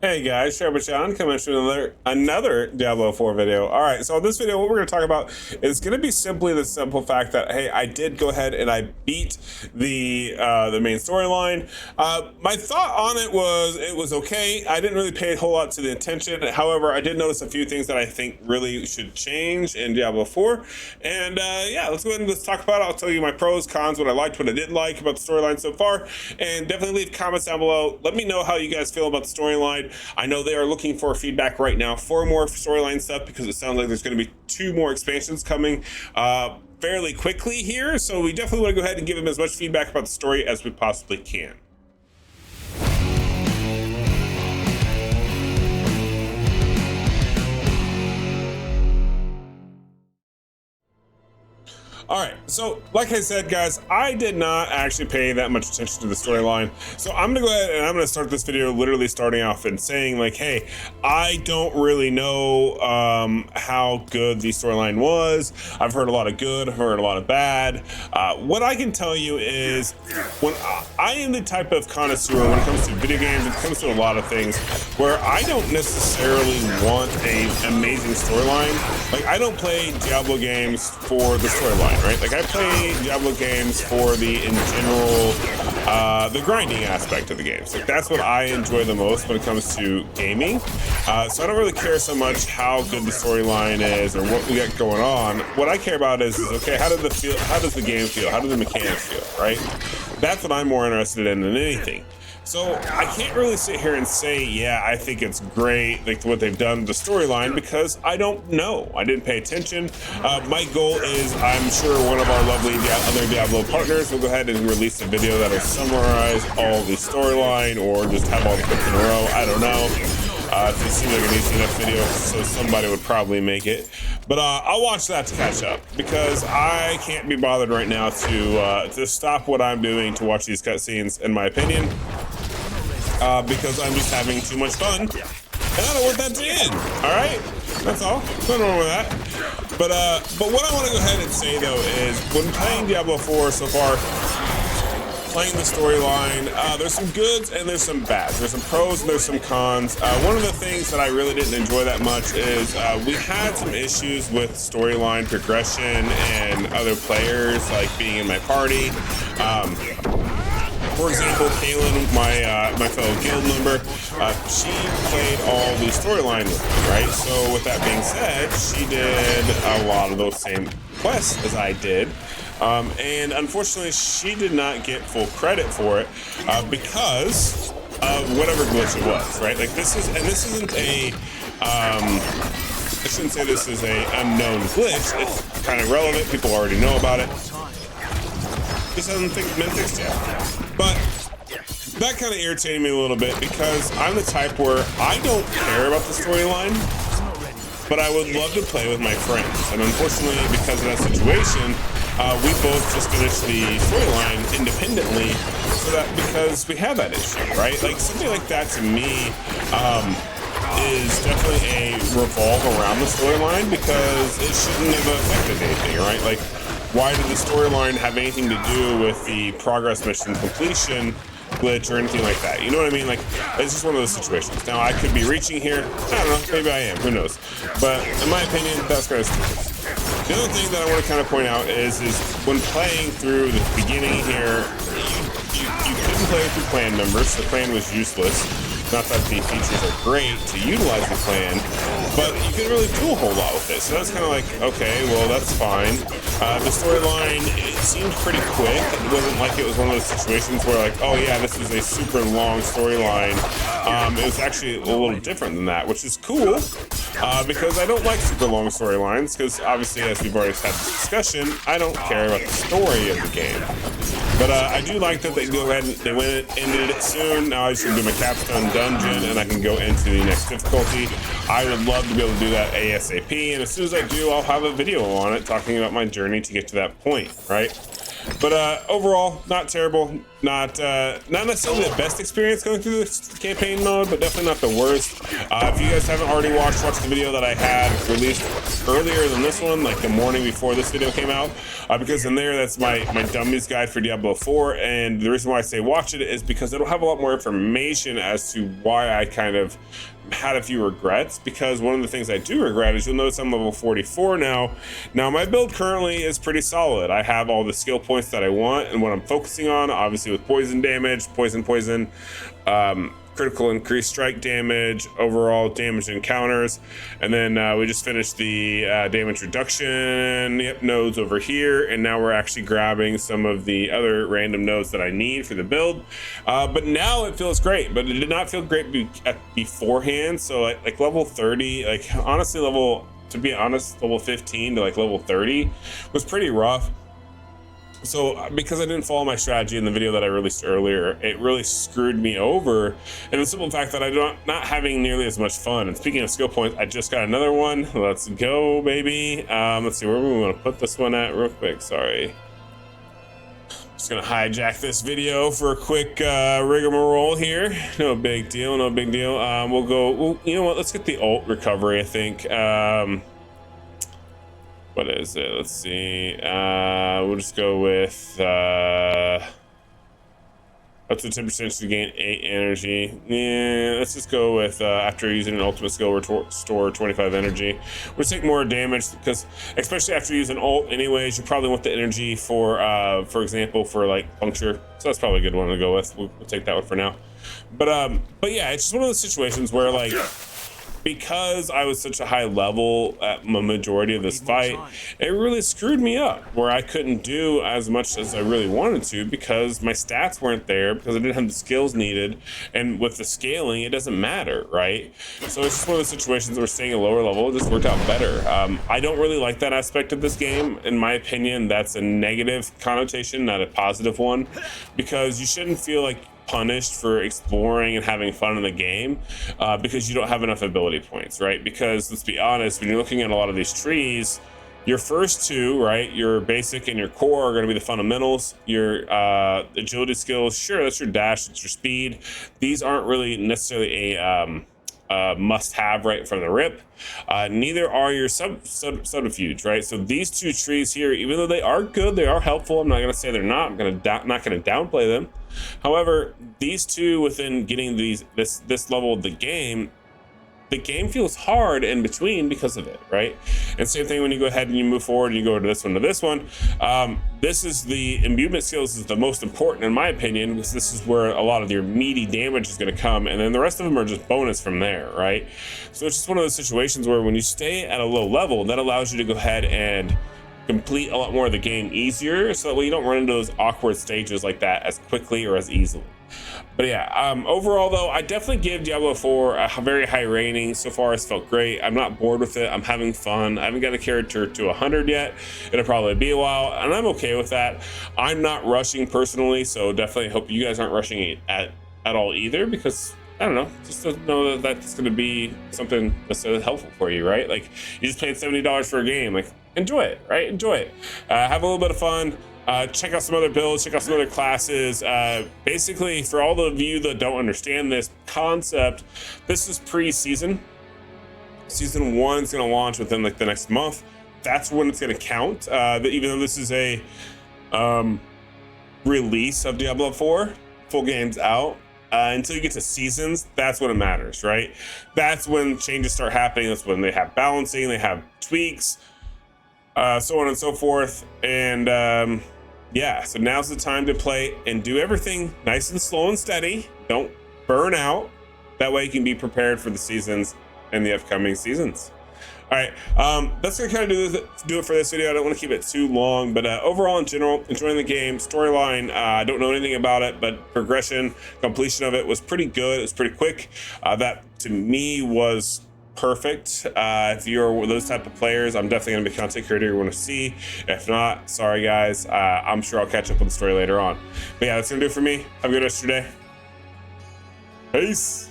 Hey guys, Sean coming to another Diablo 4 video. All right, so in this video, what we're going to talk about is going to be simply the simple fact that hey, I did go ahead and I beat the main storyline. My thought on it was okay. I didn't really pay a whole lot to the attention. However, I did notice a few things that I think really should change in Diablo 4. And yeah, let's go ahead and let's talk about it. I'll tell you my pros, cons, what I liked, what I didn't like about the storyline so far, and definitely leave comments down below. Let me know how you guys feel about the storyline. I know they are looking for feedback right now for more storyline stuff because it sounds like there's going to be 2 more expansions coming fairly quickly here. So we definitely want to go ahead and give them as much feedback about the story as we possibly can. All right, so like I said, guys, I did not actually pay that much attention to the storyline. So I'm gonna go ahead and I'm gonna start this video literally starting off and saying like, hey, I don't really know how good the storyline was. I've heard a lot of good, I've heard a lot of bad. What I can tell you is when I am the type of connoisseur when it comes to video games, it comes to a lot of things where I don't necessarily want an amazing storyline. Like I don't play Diablo games for the storyline. Right? Like I play Diablo games for in general, the grinding aspect of the games. Like that's what I enjoy the most when it comes to gaming. So I don't really care so much how good the storyline is or what we got going on. What I care about is okay, how does the game feel? How do the mechanics feel, right? That's what I'm more interested in than anything. So I can't really sit here and say, yeah, I think it's great, like what they've done with the storyline, because I don't know. I didn't pay attention. My goal is, I'm sure one of our lovely other Diablo partners will go ahead and release a video that'll summarize all the storyline or just have all the clips in a row. I don't know. It seems like an easy enough video, so somebody would probably make it. But I'll watch that to catch up because I can't be bothered right now to stop what I'm doing to watch these cutscenes, in my opinion. Because I'm just having too much fun, and I don't want that to end. All right, that's all. Nothing wrong with that. But what I want to go ahead and say though is, when playing Diablo 4 so far, playing the storyline, there's some goods and there's some bads. There's some pros and there's some cons. One of the things that I really didn't enjoy that much is we had some issues with storyline progression and other players like being in my party. For example, Kaylin, my fellow guild member, she played all the storyline with me, right? So with that being said, she did a lot of those same quests as I did. And unfortunately, she did not get full credit for it because of whatever glitch it was, right? Like this isn't a, I shouldn't say this is a unknown glitch. It's kind of relevant. People already know about it. This hasn't been fixed yet. But that kind of irritated me a little bit because I'm the type where I don't care about the storyline, but I would love to play with my friends. And unfortunately, because of that situation, we both just finished the storyline independently, so that because we have that issue, right? Like something like that to me is definitely a revolve around the storyline because it shouldn't have affected anything, right? Like, why did the storyline have anything to do with the progress mission completion glitch or anything like that? You know what I mean? Like, it's just one of those situations. Now, I could be reaching here. I don't know. Maybe I am. Who knows? But in my opinion, that's kind of stupid. The other thing that I want to kind of point out is when playing through the beginning here, you couldn't play with your clan members. The clan was useless. Not that the features are great to utilize the clan, but you couldn't really do a whole lot with it. So that's kind of like, okay, well, that's fine. The storyline, it seemed pretty quick. It wasn't like it was one of those situations where like, oh yeah, this is a super long storyline. It was actually a little different than that, which is cool because I don't like super long storylines because obviously, as we've already had this discussion, I don't care about the story of the game. But I do like that they go ahead and they went and ended it soon. Now I just can do my capstone dungeon and I can go into the next difficulty. I would love to be able to do that ASAP. And as soon as I do, I'll have a video on it talking about my journey to get to that point, right? But overall, not terrible. Not necessarily the best experience going through this campaign mode, but definitely not the worst. If you guys haven't already watched the video that I had released earlier than this one, like the morning before this video came out, because in there, that's my dummies guide for Diablo 4. And the reason why I say watch it is because it'll have a lot more information as to why I kind of had a few regrets, because one of the things I do regret is you'll notice I'm level 44 now. Now my build currently is pretty solid. I have all the skill points that I want and what I'm focusing on, obviously with poison damage, poison, critical increased strike damage, overall damage encounters, and then we just finished the damage reduction nodes over here, and now we're actually grabbing some of the other random nodes that I need for the build. But now it feels great, but it did not feel great beforehand. So like level 30, like honestly level 15 to like level 30 was pretty rough. So because I didn't follow my strategy in the video that I released earlier, it really screwed me over. And the simple fact that I'm not having nearly as much fun. And speaking of skill points, I just got another one. Let's go, baby. Let's see where we want to put this one at real quick. Sorry. Just gonna hijack this video for a quick rigmarole here. No big deal, no big deal. We'll go, well, you know what? Let's get the ult recovery, I think. What is it? Let's see. We'll just go with up to 10% to gain 8 energy. Yeah, let's just go with after using an ultimate skill, restore 25 energy. We'll take more damage because, especially after using ult, anyways, you probably want the energy for example, for like puncture. So that's probably a good one to go with. We'll take that one for now. But yeah, it's just one of those situations where like, because I was such a high level at the majority of this fight, it really screwed me up where I couldn't do as much as I really wanted to because my stats weren't there, because I didn't have the skills needed. And with the scaling, it doesn't matter, right? So it's just one of those situations where staying at a lower level just worked out better. I don't really like that aspect of this game. In my opinion, that's a negative connotation, not a positive one, because you shouldn't feel like punished for exploring and having fun in the game because you don't have enough ability points, right? Because let's be honest, when you're looking at a lot of these trees, your first two, right, your basic and your core are going to be the fundamentals. Your agility skills, sure, that's your dash, it's your speed. These aren't really necessarily a must-have right from the rip. Neither are your subterfuge, right? So these two trees here, even though they are good, they are helpful. I'm not going to say they're not. I'm not going to downplay them. However, these two within getting this level of the game feels hard in between because of it, right? And same thing when you go ahead and you move forward and you go to this one to this one. This is the imbuement skills is the most important in my opinion, because this is where a lot of your meaty damage is going to come, and then the rest of them are just bonus from there, right? So it's just one of those situations where when you stay at a low level, that allows you to go ahead and complete a lot more of the game easier, so that way you don't run into those awkward stages like that as quickly or as easily. But yeah, overall though, I definitely give Diablo 4 a very high rating. So far it's felt great. I'm not bored with it. I'm having fun. I haven't got a character to 100 yet. It'll probably be a while, and I'm okay with that. I'm not rushing personally, so definitely hope you guys aren't rushing it at all either, because I don't know, just to know that that's going to be something that's helpful for you, right? Like, you just paid $70 for a game, like, enjoy it, right? Enjoy it. Have a little bit of fun. Check out some other builds, check out some other classes. Basically, for all of you that don't understand this concept, this is pre-season. Season 1 is going to launch within like the next month. That's when it's going to count. Even though this is a release of Diablo 4, full game's out. Until you get to seasons, that's when it matters, right? That's when changes start happening. That's when they have balancing, they have tweaks, so on and so forth. And yeah, so now's the time to play and do everything nice and slow and steady. Don't burn out. That way you can be prepared for the seasons and the upcoming seasons. All right, that's gonna kind of do it for this video. I don't want to keep it too long, but overall, in general, enjoying the game. Storyline, I don't know anything about it, but progression, completion of it was pretty good. It was pretty quick. That to me was perfect. If you're those type of players, I'm definitely gonna be a content creator you want to see. If not, sorry guys. I'm sure I'll catch up on the story later on. But yeah, that's gonna do it for me. Have a good rest of your day. Peace.